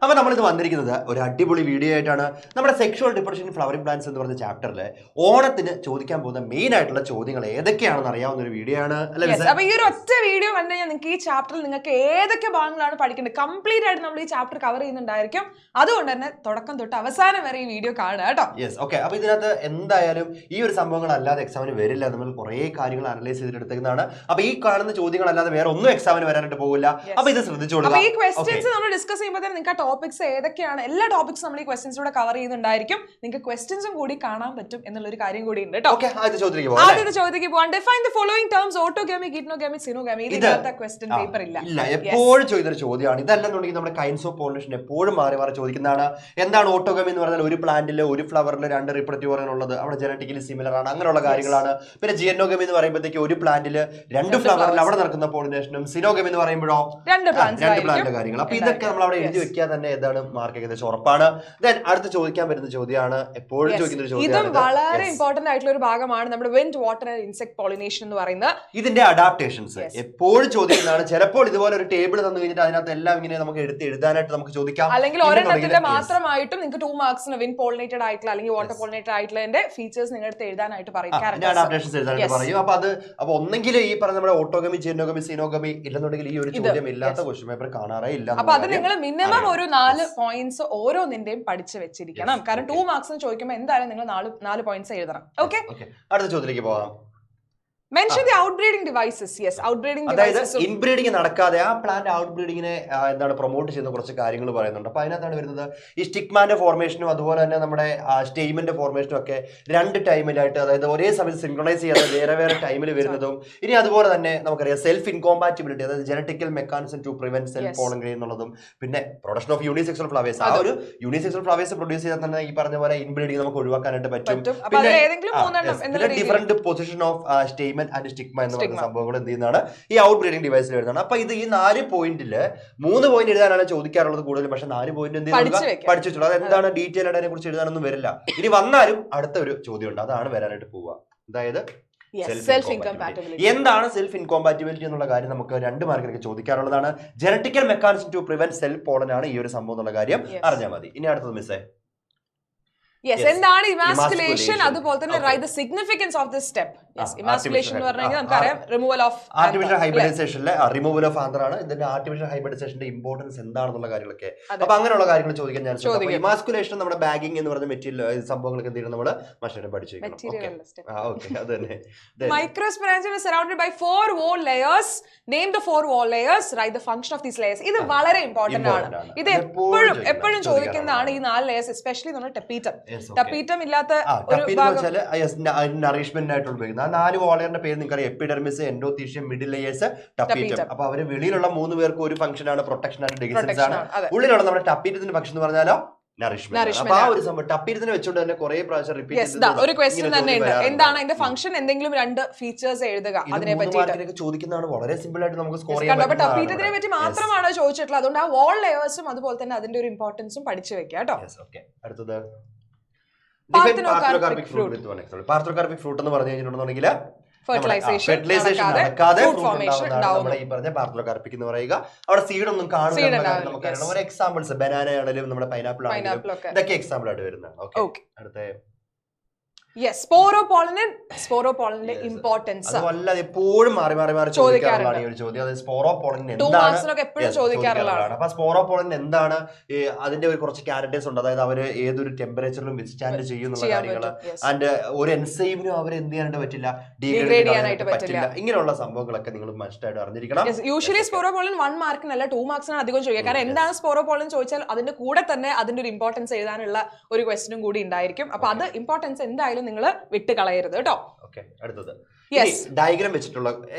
അപ്പൊ നമ്മളിത് വന്നിരിക്കുന്നത് ഒരു അടിപൊളി വീഡിയോ ആയിട്ടാണ്. നമ്മുടെ സെക്ഷുവൽ ഡിപ്രഷൻ ഫ്ലവറിംഗ് പ്ലാന്റ്സ് എന്ന് പറഞ്ഞ ചാപ്റ്ററിലെ ഓണത്തിന് ചോദിക്കാൻ പോകുന്ന മെയിൻ ആയിട്ടുള്ള ചോദ്യങ്ങൾ ഏതൊക്കെയാണെന്ന് അറിയാവുന്ന ഒരു വീഡിയോ ആണ്. അപ്പൊ ഈ ഒരു ഒറ്റ വീഡിയോ കണ്ടു കഴിഞ്ഞാൽ നിങ്ങൾക്ക് ഈ ചാപ്റ്ററിൽ നിങ്ങൾക്ക് ഏതൊക്കെ ഭാഗങ്ങളാണ് പഠിക്കേണ്ടത് കംപ്ലീറ്റ് ആയിട്ട് നമ്മൾ ഈ ചാപ്റ്റർ കവർ ചെയ്യുന്നുണ്ടായിരിക്കും. അതുകൊണ്ട് തന്നെ തുടക്കം തൊട്ട് അവസാനം വരെ ഈ വീഡിയോ കാണുക കേട്ടോ. Yes, okay. അപ്പൊ ഇതിനകത്ത് എന്തായാലും ഈ ഒരു സംഭവങ്ങൾ അല്ലാതെ എക്സാമിന് വരില്ല. നമ്മൾ കുറെ കാര്യങ്ങൾ അനലൈസ് ചെയ്തെടുത്തേക്കുന്നതാണ്. അപ്പൊ ഈ കാണുന്ന ചോദ്യങ്ങൾ അല്ലാതെ വേറെ ഒന്നും എക്സാമിന് വരാനായിട്ട് പോകില്ല. അപ്പൊ ഇത് ശ്രദ്ധിച്ചോളൂ. ഈ ക്വസ്റ്റ്യൻസ് നമ്മൾ ഡിസ്കസ് ചെയ്യുമ്പോൾ തന്നെ നിങ്ങൾക്ക് ആ ടോപ്പിക്സ് ഏതൊക്കെയാണ് എല്ലാ ടോപ്പിക്സ് നമ്മൾ ഈ ക്വസ്റ്റ്യൻസിലൂടെ കവർ ചെയ്യുന്നുണ്ടായിരിക്കും. നിങ്ങൾക്ക് ക്വസ്റ്റ്യൻസും കൂടി കാണാൻ പറ്റും എന്നുള്ളൊരു കാര്യം കൂടി ഉണ്ട് കേട്ടോ. ആദ്യത്തെ ചോദ്യത്തിലേക്ക് പോകാൻ ഡിഫൈൻ ദി ഫോളോയിങ് ടേംസ് ഓട്ടോഗാമി, ഗിഗ്നോഗാമി, സിനോഗാമി. ഇതിനകത്ത് ക്വസ്റ്റ്യൻ പേപ്പർ ഇല്ല. എപ്പോഴും ചോദിക്കുന്ന ചോദ്യമാണ്. ഇതല്ലെന്നുണ്ടെങ്കിൽ നമ്മുടെ കൈൻഡ്സ് ഓഫ് പോളിനേഷൻ എപ്പോഴും മാറി മാറി ചോദിക്കുന്നതാണ്. എന്താണ് ഓട്ടോഗാമി എന്ന് പറഞ്ഞാൽ ഒരു പ്ലാന്റിൽ ഒരു ഫ്ലവറിൽ 2 റിപ്രഡക്റ്റീവ് ഓർഗൻ ഉള്ളത്, അവിടെ ജനറ്റിക്കലി സിമിലർ ആണ്, അങ്ങനെയുള്ള കാര്യങ്ങളാണ്. പിന്നെ ജിയനോഗമി എന്ന് പറയുമ്പോഴത്തേക്ക് ഒരു പ്ലാന്റിൽ 2 ഫ്ലവറിൽ അവിടെ നടക്കുന്ന പോളിനേഷനും, സിനോഗമി എന്ന് പറയുമ്പോഴോ 2 പ്ലാന്റിന്റെ കാര്യങ്ങൾ. അപ്പൊ ഇതൊക്കെ നമ്മൾ അവിടെ എഴുതി വെക്കാൻ തന്നെ ഏതാണ് മാർക്ക് ഏകദേശം ഉറപ്പാണ്. ദെൻ അടുത്ത് ചോദിക്കാൻ വരുന്ന ചോദ്യമാണ്, എപ്പോഴും ചോദിക്കുന്ന ഒരു ചോദ്യമാണ്. ഇതും വളരെ ഇമ്പോർട്ടന്റ് ആയിട്ടുള്ള ഒരു ഭാഗമാണ് നമ്മുടെ wind water and insect pollination എന്ന് പറയുന്നത്. ഇതിന്റെ അഡാപ്റ്റേഷൻസ് എപ്പോഴും ചോദിക്കുന്നതാണ്. ചിലപ്പോൾ ഇതുപോലെ ഒരു ടേബിൾ തന്നു കഴിഞ്ഞിട്ട് അതിനകത്ത് എല്ലാം ഇങ്ങനെ നമുക്ക് എഴുതാനായിട്ട് നമുക്ക് ചോദിക്കാം. അല്ലെങ്കിൽ ഒരെണ്ണത്തിന്റെ മാത്രമായിട്ടും നിങ്ങൾക്ക് 2 മാർക്സിന് വിൻഡ് പോളിനേറ്റഡ് ആയിട്ടുള്ള അല്ലെങ്കിൽ വാട്ടർ പോളിനേറ്റഡ് ആയിട്ടുള്ള ഫീച്ചേഴ്സ് നിങ്ങളുടെ എഴുതാനായിട്ട് പറയും. അപ്പൊ ഒന്നെങ്കിൽ ഈ പറഞ്ഞ നമ്മുടെ ഓട്ടോഗമി, ജിയനോഗമി, സിനോഗമി ഇല്ലെന്നുണ്ടെങ്കിൽ ഈ ഒരു ചോദ്യം ഇല്ലാത്ത ക്വസ്റ്റ്യൻ പേപ്പർ കാണാറേ ഇല്ല. അപ്പൊ അത് നിങ്ങൾ മിനിമം ഒരു 4 പോയിന്റ്സ് ഓരോന്നിന്റെയും പഠിച്ചു വെച്ചിരിക്കണം. കാരണം 2 മാർക്സിന് ചോദിക്കുമ്പോൾ എന്തായാലും നിങ്ങൾ 4 പോയിന്റ്സ് എഴുതണം. ഓക്കെ, അടുത്ത ചോദ്യത്തിലേക്ക് പോകാം. Mention the outbreeding devices. Yes, outbreeding devices. അതായത് ഇൻബ്രീഡിംഗ് നടക്കാതെ ആ പ്ലാന്റ് ഔട്ട്ബ്രീഡിങ്ങിനെ എന്താണ് പ്രൊമോട്ട് ചെയ്യുന്ന കുറച്ച് കാര്യങ്ങൾ പറയുന്നുണ്ട്. അപ്പൊ അതിനകത്താണ് വരുന്നത് ഈ സ്റ്റിഗ്മാന്റെ ഫോർമേഷനും അതുപോലെ തന്നെ നമ്മുടെ സ്റ്റെയിമിന്റെ ഫോർമേഷനും ഒക്കെ 2 ടൈമിലായിട്ട്, അതായത് ഒരേ സമയത്ത് സിൻക്രണൈസ് ചെയ്യാതെ വേറെ വേറെ ടൈമിൽ വരുന്നതും. ഇനി അതുപോലെ തന്നെ നമുക്കറിയാം സെൽഫ് ഇൻകോമ്പാറ്റിബിലിറ്റി, അതായത് genetical mechanism to prevent self pollen grain എന്നുള്ളതും. പിന്നെ പ്രൊഡക്ഷൻ ഓഫ് യൂണിസെക്സുവൽ ഫ്ലവേഴ്സ്, ആ ഒരു യൂണിസെക്സുവൽ ഫ്ലവേഴ്സ് പ്രൊഡ്യൂസ് ചെയ്താൽ തന്നെ ഈ പറഞ്ഞ പോലെ ഇൻബ്രീഡിംഗ് നമുക്ക് ഒഴിവാക്കാനായിട്ട് പറ്റും. പിന്നെ different position of stamen and stigma എന്ന് പറയുന്ന സംഭവങ്ങൾ എന്ത് ചെയ്യുന്നതാണ് ഈ ഔട്ട് ബ്രീഡിംഗ് ഡിവൈസിൽ എഴുതുന്നത്. അപ്പൊ ഇത് ഈ 4 പോയിന്റില് 3 പോയിന്റ് എഴുതാനാണ് ചോദിക്കാറുള്ളത് കൂടുതൽ. പക്ഷെ 4 പോയിന്റ് എന്ത് ചെയ്യുക പഠിച്ചു വെച്ചോളൂ. അത് എന്താണ് ഡീറ്റെയിൽ ആയിട്ട് അതിനെ കുറിച്ച് എഴുതാനൊന്നും വരില്ല. ഇനി വന്നാലും അടുത്ത ഒരു ചോദ്യം ഉണ്ട്, അതാണ് വരാനായിട്ട് പോവുക. അതായത് എന്താണ് സെൽഫ് ഇൻകോമ്പാറ്റിബിലിറ്റി എന്നുള്ള കാര്യം നമുക്ക് 2 മാർക്കിനൊക്കെ ചോദിക്കാറുള്ളതാണ്. Genetical mechanism to prevent self pollen ആണ് ഈ ഒരു സംഭവം എന്നുള്ള കാര്യം അറിഞ്ഞാൽ മതി. ഇനി അടുത്തത് മിസ്സേ, എന്താണ് ഇമാസ്കുലേഷൻ, അതുപോലെ തന്നെ write the significance of this step. Emasculation എന്ന് പറഞ്ഞാൽ നമുക്കറിയാം റിമൂവൽ ഓഫ് ആർട്ടിഫിഷ്യൽ ഹൈബ്രിഡൈസേഷനിലെ റിമൂവൽ ഓഫ് ആന്തർ ആണ്. ഇതിന്റെ ആർട്ടിഫിഷ്യൽ ഹൈബ്രിഡൈസേഷന്റെ ഇമ്പോർട്ടൻസ് എന്താണെന്നുള്ള കാര്യങ്ങളൊക്കെ. അപ്പൊ അങ്ങനെയുള്ള കാര്യങ്ങൾ ചോദിക്കാൻ ഞാൻ ശ്രമിക്കും. ഇമാസ്കുലേഷൻ നമ്മുടെ ബാഗിംഗ് എന്ന് പറഞ്ഞ മെറ്റീരിയൽ സംഭവങ്ങളൊക്കെ എന്ത് ചെയ്യണം, നമ്മൾ മനുഷ്യരെ പഠിച്ചു. മൈക്രോസ്പൊറാൻജിയം is surrounded by 4 wall layers. Name the 4 wall layers. Write the function of these layers. ഇത് വളരെ ഇമ്പോർട്ടന്റ് ആണ്. ഇത് എപ്പോഴും ചോദിക്കുന്നതാണ് ഈ 4 layers, എസ്പെഷ്യലി നമ്മൾ ടെപ്പീറ്റം. ടപ്പീറ്റം ഇല്ലാത്ത നറിഷ്മെന്റ് ആയിട്ട് ഉപയോഗിക്കുന്ന 4 വോളറിന്റെ പേര് നിങ്ങൾക്കറിയാം. Epidermis, endothecium, middle layers, tapetum. അപ്പൊ അവര് വെളിയിലുള്ള 3 പേർക്ക് ഒരു ഫംഗ്ഷൻ ആണ് പ്രൊട്ടക്ഷൻ ആണ്, ഡെഗിസൻസ് ആണ്. ഉള്ളിലുള്ള നമ്മുടെ ടപ്പീറ്റത്തിന്റെ ഫംഗ്ഷൻ എന്ന് പറഞ്ഞാലോ നറിഷ്മെന്റ്. അപ്പൊ ആ ഒരു സംഭവം ടപ്പീറ്റത്തിനെ വെച്ചുകൊണ്ട് തന്നെ കുറെ പ്രാവശ്യം റിപ്പീറ്റ് ഒരു ക്വസ്റ്റ്യൻ തന്നെ ഉണ്ട്, എന്താണ് അതിന്റെ ഫംഗ്ഷൻ, എന്തെങ്കിലും 2 ഫീച്ചേഴ്സ് എഴുതുക. അതിനെ പറ്റി ചോദിക്കുന്നതാണ്. വളരെ സിമ്പിൾ ആയിട്ട് നമുക്ക് സ്കോർ ചെയ്യാൻ പറ്റും. ടപ്പീറ്റത്തിനെ പറ്റി മാത്രമാണ് ചോദിച്ചിട്ടുള്ളത്. അതുകൊണ്ട് ആ വാൾ ലെയേഴ്സും അതുപോലെ തന്നെ അതിന്റെ ഒരു ഇമ്പോർട്ടൻസും പഠിച്ചു വെക്കാം കേട്ടോ. അടുത്തത് പാർത്തനോകാർപ്പിക് ഫ്രൂട്ട്. പാർത്തനോകാർപ്പിക് ഫ്രൂട്ട് എന്ന് പറഞ്ഞു കഴിഞ്ഞിട്ടുണ്ടെന്നുണ്ടെങ്കിൽ ഫെർട്ടിലൈസേഷൻ നടക്കാതെ നമ്മുടെ ഈ പറഞ്ഞ പാർത്തനോകാർപ്പിക് എന്ന് പറയുക. അവിടെ സീഡ് ഒന്നും കാണുന്നില്ല. നമുക്കറിയാം ഒരു എക്സാമ്പിൾസ് ബനാന ആണെങ്കിലും നമ്മുടെ പൈനാപ്പിൾ ആണെങ്കിലും ഇതൊക്കെ എക്സാമ്പിൾ ആയിട്ട് വരുന്നതാണ്. ഓക്കെ, അടുത്ത സ്പോറോപോളന്റെ ഇമ്പോർട്ടൻസ് എപ്പോഴും മാറി മാറി മാറി ചോദിക്കാറുള്ളതാണ് ഈ ഒരു ചോദ്യം. അത് സ്പോറോപോളൻ എന്താണ്, അപ്പൊ സ്പോറോപോളൻ എന്താണ്, അതിന്റെ ഒരു കുറച്ച് ക്യാരക്ടേഴ്സ് ഉണ്ട്. അതായത് അവര് ഏതൊരു ടെമ്പറേച്ചറിലും വിത്ത്സ്റ്റാൻഡ് ചെയ്യുന്നുള്ള കാര്യങ്ങൾ. ആൻഡ് ഒരു എൻസൈമിനും അവർ എന്ത് ചെയ്യാനായിട്ട് പറ്റില്ല, ഡീഗ്രേഡ് ചെയ്യാനായിട്ട് പറ്റില്ല. ഇങ്ങനെയുള്ള സംഭവങ്ങളൊക്കെ നിങ്ങൾ മസ്റ്റായിട്ട് അറിഞ്ഞിരിക്കണം. യൂഷ്വലി സ്പോറോപോളൻ 1 മാർക്കിനല്ല 2 മാർക്സിനാണ് അധികം ചോദിക്കുക. കാരണം എന്താണ് സ്പോറോപോളൻ ചോദിച്ചാൽ അതിന്റെ കൂടെ തന്നെ അതിന്റെ ഒരു ഇമ്പോർട്ടൻസ് എഴുതാനുള്ള ഒരു ക്വസ്റ്റ്യനും കൂടി ഉണ്ടായിരിക്കും. അപ്പൊ അത് ഇമ്പോർട്ടൻസ് എന്തായാലും നിങ്ങൾ വിട്ട് കളയരുത് കേട്ടോ. അടുത്തത് ഡയഗ്രാം വെച്ചിട്ടുള്ള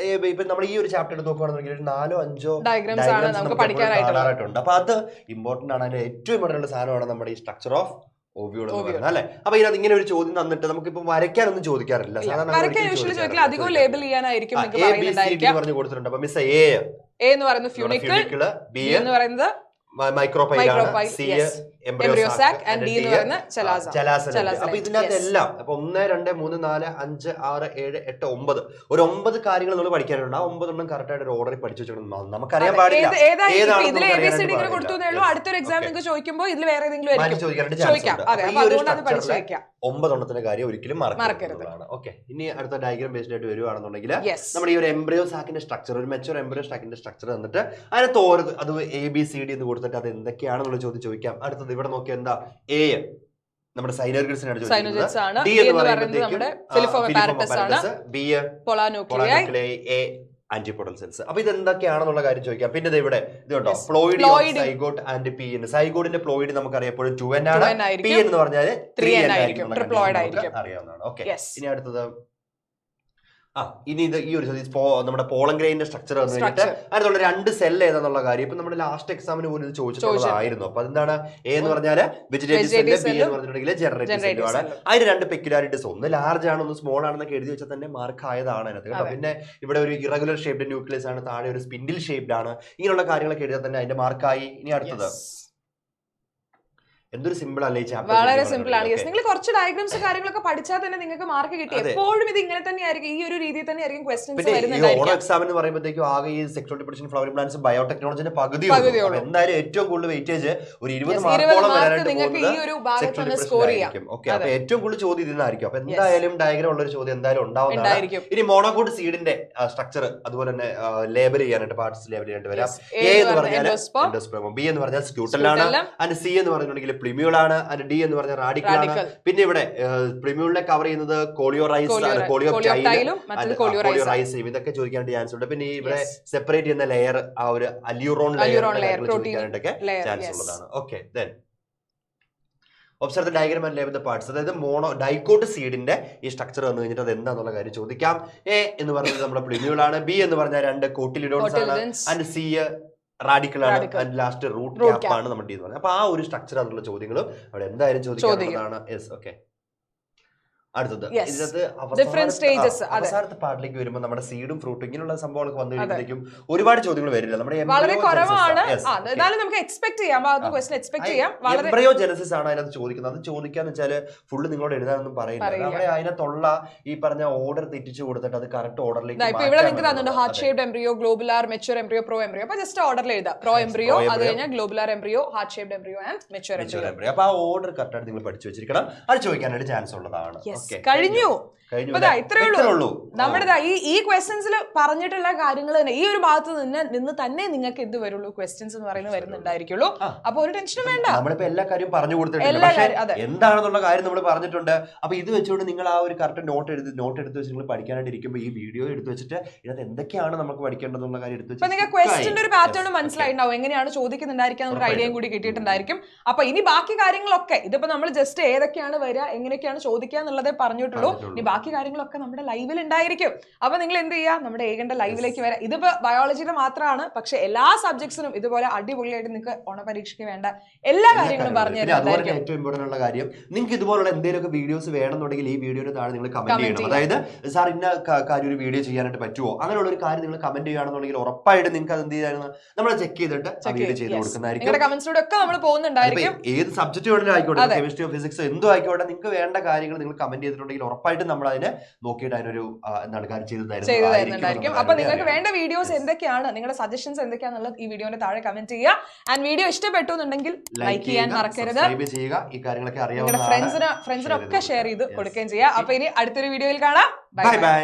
ഇപ്പൊ നമ്മൾ ഈ ഒരു ചാപ്റ്റർ എടുത്ത് നോക്കുകയാണെന്നുണ്ടെങ്കിൽ 4-5 ഡയഗ്രാംസ് ആണ് നമുക്ക് പഠിക്കാനായിട്ടുണ്ട്. അപ്പൊ അത് ഇമ്പോർട്ടന്റ് ആണ്. അതിന്റെ ഏറ്റവും ഇമ്പോർട്ടന്റ് സാധനമാണ് നമ്മുടെ ഈ സ്ട്രക്ചർ ഓഫ് ഓവ്യൂൾ എന്ന് പറയുന്നത് അല്ലെ. അപ്പൊ ഇതിനകത്ത് ഇങ്ങനെ ഒരു ചോദ്യം തന്നിട്ട് നമുക്ക് ഇപ്പൊ വരയ്ക്കാനൊന്നും ചോദിക്കാറില്ല. അധികം ലേബൽ ചെയ്യാനായിരിക്കും പറഞ്ഞു കൊടുത്തിട്ടുണ്ട്. അപ്പൊ മിസ് എ എന്ന് പറയുന്നത് ഫ്യൂണിക്കിൾ, ബി എന്ന് പറയുന്നത് മൈക്രോപൈലാണ്, സി എംബ്രിയോസാക് ആൻഡ് ഡി എന്ന് പറയുന്ന ചലാസല. അപ്പൊ ഇതിനകത്ത് എല്ലാം ഇപ്പൊ 1, 2, 3, 4, 5, 6, 7, 8, 9 ഒരു 9 കാര്യങ്ങൾ നമ്മൾ പഠിക്കാനുണ്ട്. ആ 9 കറക്റ്റ് ആയിട്ട് ഒരു ഓർഡറിൽ പഠിച്ചു വെച്ചിട്ടുണ്ട്. നമുക്കറിയാൻ പാടില്ല ഉള്ളൂ. അടുത്തൊരു എക്സാം നിങ്ങൾക്ക് ചോദിക്കുമ്പോൾ ഇതിൽ വേറെ ഏതെങ്കിലും ചോദിക്കാനായിട്ട് ചോദിക്കാം. അതെ, അപ്പൊ അതുകൊണ്ടാണ് പഠിച്ചു വെക്കാം. 9 എണ്ണത്തിന്റെ കാര്യം ഒരിക്കലും മറക്കരുത്. ഓക്കെ, ഇനി അടുത്ത ഡയഗ്രാം ബേസ്ഡ് ആയിട്ട് വരുവാണെന്നുണ്ടെങ്കിൽ നമ്മുടെ ഈ ഒരു എംബ്രിയോ സാക്കിന്റെ സ്ട്രക്ചർ, ഒരു മെച്ചൂർ എംബ്രിയോ സാക്കിന്റെ സ്ട്രക്ചർ തന്നിട്ട് അതിനകത്ത് ഓരോ അത് ABCD എന്ന് കൊടുത്തിട്ട് അത് എന്തൊക്കെയാണെന്നുള്ള ചോദ്യം ചോദിക്കാം. അടുത്തത് ഇവിടെ നോക്കിയാൽ എന്താ, A നമ്മുടെ സൈനോർഗിഡ്സിനാണ് ചോദിക്കുന്നത്. D എന്ന് പറയുന്നത് B പൊളാനുക്ലിയൈ, A ആന്റിപോഡൽ സെൽസ്. അപ്പൊ ഇത് എന്തൊക്കെയാണെന്നുള്ള കാര്യം ചോദിക്കാം. പിന്നെ ഇവിടെ ഇത് കേട്ടോ, പ്ലോയിഡ്, സൈഗോട്ട് ആൻഡ് പി എൻ. സൈഗോട്ടിന്റെ പ്ലോയിഡ് നമുക്ക് അറിയപ്പോഴും 2N ആണ്, P എന്ന് പറഞ്ഞാൽ 3N ആയിരിക്കും, അറിയാവുന്നതാണ്. ഓക്കെ, ഇനി അടുത്തത് ഇനി ഇത് ഈ ഒരു നമ്മുടെ പോളൻ ഗ്രൈനിന്റെ സ്ട്രക്ചർ വന്നു കഴിഞ്ഞിട്ട് അതിനുള്ള 2 സെൽ ഏതാന്നുള്ള കാര്യം ഇപ്പൊ നമ്മുടെ ലാസ്റ്റ് എക്സാമിന് പോലും ഇത് ചോദിച്ചിട്ടുള്ളതായിരുന്നു. അപ്പൊ അതെന്താണ്, A എന്ന് പറഞ്ഞാൽ വെജിറ്റേറ്റീവ് സെല്ല്, B എന്ന് പറഞ്ഞിട്ടുണ്ടെങ്കിൽ ജനറേറ്റീവ് സെല്ലുമാണ്. അതിന് 2 പെക്യുലാരിറ്റീസ്, ഒന്ന് ലാർജ് ആണ്, ഒന്ന് സ്മോൾ ആണെന്നൊക്കെ എഴുതി വെച്ചാൽ തന്നെ മാർക്ക് ആയതാണ് അതിനകത്ത് കേട്ടോ. പിന്നെ ഇവിടെ ഒരു ഇറഗുലർ ഷേപ്ഡ് ന്യൂക്ലിയസ് ആണ്, താഴെ ഒരു സ്പിൻഡിൽ ഷേപ്ഡ് ആണ്. ഇങ്ങനെയുള്ള കാര്യങ്ങളൊക്കെ എഴുതിയാൽ തന്നെ അതിന്റെ മാർക്കായി. ഇനി അടുത്തത് എന്തൊരു സിമ്പിൾ അല്ലേ, വളരെ സിമ്പിൾ ആണ്. നിങ്ങൾ കുറച്ച് ഡയഗ്രാംസ് കാര്യങ്ങളൊക്കെ പഠിച്ചാൽ തന്നെ നിങ്ങൾക്ക് മാർക്ക് കിട്ടി. എപ്പോഴും ഇത് ഇങ്ങനെ തന്നെ ആയിരിക്കും, ഈ ഒരു രീതിയിൽ തന്നെ ആയിരിക്കും ക്വസ്റ്റ്യൻസ് വരുന്നത്. എക്സാം എന്ന് പറയുമ്പോഴത്തേക്കും ആകെ ഈ സെക്ഷൽ ഡിപ്രഷൻ, ഫ്ലവറിംഗ് പ്ലാന്റ്സ്, ബയോടെക്നോളജിന്റെ പകുതി. എന്തായാലും ഏറ്റവും കൂടുതൽ വെയിറ്റേജ് ഒരു 20 മാർക്കോളം വരാനായിട്ട്. ഓക്കെ, അപ്പൊ ഏറ്റവും കൂടുതൽ ചോദ്യം ഇതിനായിരിക്കും. അപ്പൊ എന്തായാലും ഡയഗ്രാം ഉള്ള ഒരു ചോദ്യം എന്തായാലും ഉണ്ടാവുന്നതായിരിക്കും. ഇനി മോണോകോട്ട് സീഡിന്റെ സ്ട്രക്ചർ അതുപോലെ തന്നെ ലേബൽ ചെയ്യാനായിട്ട്, പാർട്സ് ലേബൽ ചെയ്യാനായിട്ട് വരാം. A എന്ന് പറഞ്ഞാൽ എൻഡോസ്പെർമം, B എന്ന് പറഞ്ഞാൽ സ്ക്യൂട്ടലാണ്, ആൻഡ് C എന്ന് പറഞ്ഞിട്ടുണ്ടെങ്കിൽ പ്ലിമ്യൂളാണ്, ആൻഡ് D എന്ന് പറഞ്ഞാൽ റാഡിക്കലാണ്. പിന്നെ ഇവിടെ പ്ലിമ്യൂളിനെ കവർ ചെയ്യുന്നത് കോളിയോറൈസ്, കോളിയോറൈസ്, ഇതൊക്കെ ചോദിക്കാനായിട്ട് ചാൻസ് ഉണ്ട്. പിന്നെ ഇവിടെ സെപ്പറേറ്റ് ചെയ്യുന്ന ലെയർ ആ ഒരു അല്യൂറോൺ ലെയർ ചോദിക്കാനായിട്ടൊക്കെ ചാൻസ് ഉള്ളതാണ്. Okay, then observe the diagram and label the parts. അതായത് ഡൈക്കോട്ട് സീഡിന്റെ ഈ സ്ട്രക്ചർ വന്നു കഴിഞ്ഞിട്ട് അത് എന്താന്നുള്ള കാര്യം ചോദിക്കാം. A എന്ന് പറയുന്നത് നമ്മുടെ പ്ലിമ്യൂളാണ്, B എന്ന് പറഞ്ഞാൽ 2 കോട്ടിലിഡോൺസ് ആണ്, ആൻഡ് C റാഡിക്കൽ ആണ്, ആൻഡ് ലാസ്റ്റ് റൂട്ട് ക്യാപ്പ് ആണ് നമ്മുടെ D എന്ന് പറയുന്നത്. അപ്പൊ ആ ഒരു സ്ട്രക്ചർ അതിലുള്ള ചോദ്യങ്ങളും അവിടെ എന്തായാലും ചോദിക്കാവുന്നതാണ്. Yes, okay. അടുത്തത് ഇതിനകത്ത് അവസാനത്തെ പാർട്ടിലേക്ക് വരുമ്പോൾ നമ്മുടെ സീഡും ഫ്രൂട്ടും ഇങ്ങനെയുള്ള സംഭവങ്ങളൊക്കെ വന്നു കഴിയുമ്പോഴേക്കും ഒരുപാട് ചോദ്യങ്ങൾ വരില്ല. നമ്മുടെ എംബ്രിയോ ജനസിസ് ആണ് അതിനകത്ത് ചോദിക്കുന്നത്. അത് ചോദിക്കാന്ന് വെച്ചാല് ഫുള്ള് നിങ്ങളോട് എഴുതാനൊന്നും പറയുന്നില്ല. നമ്മുടെ അതിനകത്തുള്ള ഈ പറഞ്ഞ ഓർഡർ തെറ്റിച്ചു കൊടുത്തിട്ട് അത് കറക്റ്റ് ഓർഡറിലേക്ക് heart shaped embryo, globular, mature embryo, proembryo. അപ്പൊ ജസ്റ്റ് ഓർഡറിൽ എഴുതാം, പ്രോ എംബ്രിയോ, അത് കഴിഞ്ഞാൽ globular embryo, heart shaped embryo and mature embryo. അപ്പൊ ആ ഓർഡർ കറക്റ്റ് ആയിട്ട് നിങ്ങൾ പഠിച്ചു വെച്ചിരിക്കണം. അത് ചോദിക്കാനായിട്ട് ചാൻസ് ഉള്ളതാണ്. കഴിഞ്ഞു. ഇത്രേ ഉള്ളൂ നമ്മുടെ ഈ ക്വസ്റ്റ്യൻസിൽ പറഞ്ഞിട്ടുള്ള കാര്യങ്ങൾ തന്നെ. ഈ ഒരു ഭാഗത്ത് നിന്ന് തന്നെ നിങ്ങൾക്ക് എന്ത് വരുള്ളൂ, ക്വസ്റ്റ്യൻസ് എന്ന് പറയുന്നത് വരുന്നുണ്ടായിരിക്കുള്ളൂ. അപ്പൊ ഒരു ടെൻഷനും വേണ്ട, നമ്മളിപ്പോ എല്ലാ കാര്യം പറഞ്ഞു കൊടുത്തിട്ടുണ്ട്, എന്താണെന്നുള്ള കാര്യം നമ്മൾ പറഞ്ഞിട്ടുണ്ട്. അപ്പൊ ഇത് വെച്ചുകൊണ്ട് നിങ്ങൾ ആ ഒരു കറക്റ്റ് നോട്ട് എടുത്ത് വെച്ച് നിങ്ങൾ പഠിക്കാനായിട്ട് ഇരിക്കുമ്പോൾ ഈ വീഡിയോ എടുത്ത് വെച്ചിട്ട് ഇതിനകത്ത് എന്തൊക്കെയാണ് നമുക്ക് പഠിക്കേണ്ടതെന്നുള്ള കാര്യം എടുത്ത് വെച്ചാൽ നിങ്ങൾക്ക് ക്വസ്റ്റ്യന്റെ ഒരു പാറ്റേൺ മനസ്സിലായിട്ടുണ്ടാവും, എങ്ങനെയാണ് ചോദിക്കുന്നുണ്ടായിരിക്കും, ഒരു ഐഡിയയും കൂടി കിട്ടിയിട്ടുണ്ടായിരിക്കും. അപ്പൊ ഇനി ബാക്കി കാര്യങ്ങളൊക്കെ ഇതിപ്പോ നമ്മൾ ജസ്റ്റ് ഏതൊക്കെയാണ് വരിക, എങ്ങനെയൊക്കെയാണ് ചോദിക്കുക എന്നുള്ളതേ പറഞ്ഞിട്ടുള്ളൂ. ഇനി ബാക്കി കാര്യങ്ങളൊക്കെ നമ്മുടെ ലൈവിൽ ഉണ്ടായിരിക്കും. അപ്പൊ നിങ്ങൾ എന്ത് ചെയ്യുക, നമ്മുടെ ഏകന്റെ ലൈവിലേക്ക് വരാം. ഇതിപ്പോ ബയോളജിയുടെ മാത്രമാണ്, പക്ഷെ എല്ലാ സബ്ജക്ട്സിനും ഇതുപോലെ അടിപൊളിയായിട്ട് നിങ്ങൾക്ക് ഓണപരീക്ഷയ്ക്ക് വേണ്ട എല്ലാ കാര്യങ്ങളും പറഞ്ഞു തരുന്നത്. ഏറ്റവും ഇമ്പോർട്ടന്റ് ഉള്ള കാര്യം, നിങ്ങൾക്ക് ഇതുപോലുള്ള എന്തെങ്കിലുമൊക്കെ വീഡിയോസ് വേണമെന്നുണ്ടെങ്കിൽ ഈ വീഡിയോയുടെ താഴെ നിങ്ങൾ കമന്റ് ചെയ്യണം. അതായത് സാർ ഇന്ന കാര്യം ഒരു വീഡിയോ ചെയ്യാനായിട്ട് പറ്റുമോ, അങ്ങനെയുള്ള ഒരു കാര്യം നിങ്ങൾ കമന്റ് ചെയ്യുകയാണെന്നുണ്ടെങ്കിൽ ഉറപ്പായിട്ട് നിങ്ങൾക്ക് അത് എന്ത് ചെയ്യാനാണ് നമ്മൾ ചെക്ക് ചെയ്തിട്ട് വീഡിയോ ചെയ്ത് കൊടുക്കുന്നതായിരിക്കും. കമന്റ്സിലൂടെ ഒക്കെ നമ്മൾ പോകുന്നുണ്ടായിരിക്കും. ഏത് സബ്ജക്ട് വേണമെങ്കിലും ആയിക്കോട്ടെ, കെമിസ്ട്രിയോ ഫിസിക്സോ എന്തോ ആയിക്കോട്ടെ, നിങ്ങൾക്ക് വേണ്ട കാര്യങ്ങൾ നിങ്ങൾ കമന്റ് ചെയ്തിട്ടുണ്ടെങ്കിൽ ഉറപ്പായിട്ടും നമ്മൾ അതിനെ നോക്കിയിട്ട് അതിനൊരു എന്താണ് കാര്യം ചെയ്തു തരുന്നതായിരിക്കും. അപ്പൊ നിങ്ങൾക്ക് വേണ്ട വീഡിയോസ് എന്തൊക്കെയാണ്, നിങ്ങളുടെ സജഷൻസ് എന്തൊക്കെയാണെന്നുള്ളത് ഈ വീഡിയോയുടെ താഴെ കമന്റ് ചെയ്യുക. ആൻഡ് വീഡിയോ ഇഷ്ടപ്പെട്ടു എന്നുണ്ടെങ്കിൽ ലൈക്ക് ചെയ്യാൻ മറക്കരുത്. ഈ കാര്യങ്ങളൊക്കെ അറിയാവുന്ന ഫ്രണ്ട്സിനൊക്കെ ഷെയർ ചെയ്ത് കൊടുക്കുകയും ചെയ്യുക. അപ്പൊ ഇനി അടുത്തൊരു വീഡിയോയിൽ കാണാം. Bye bye.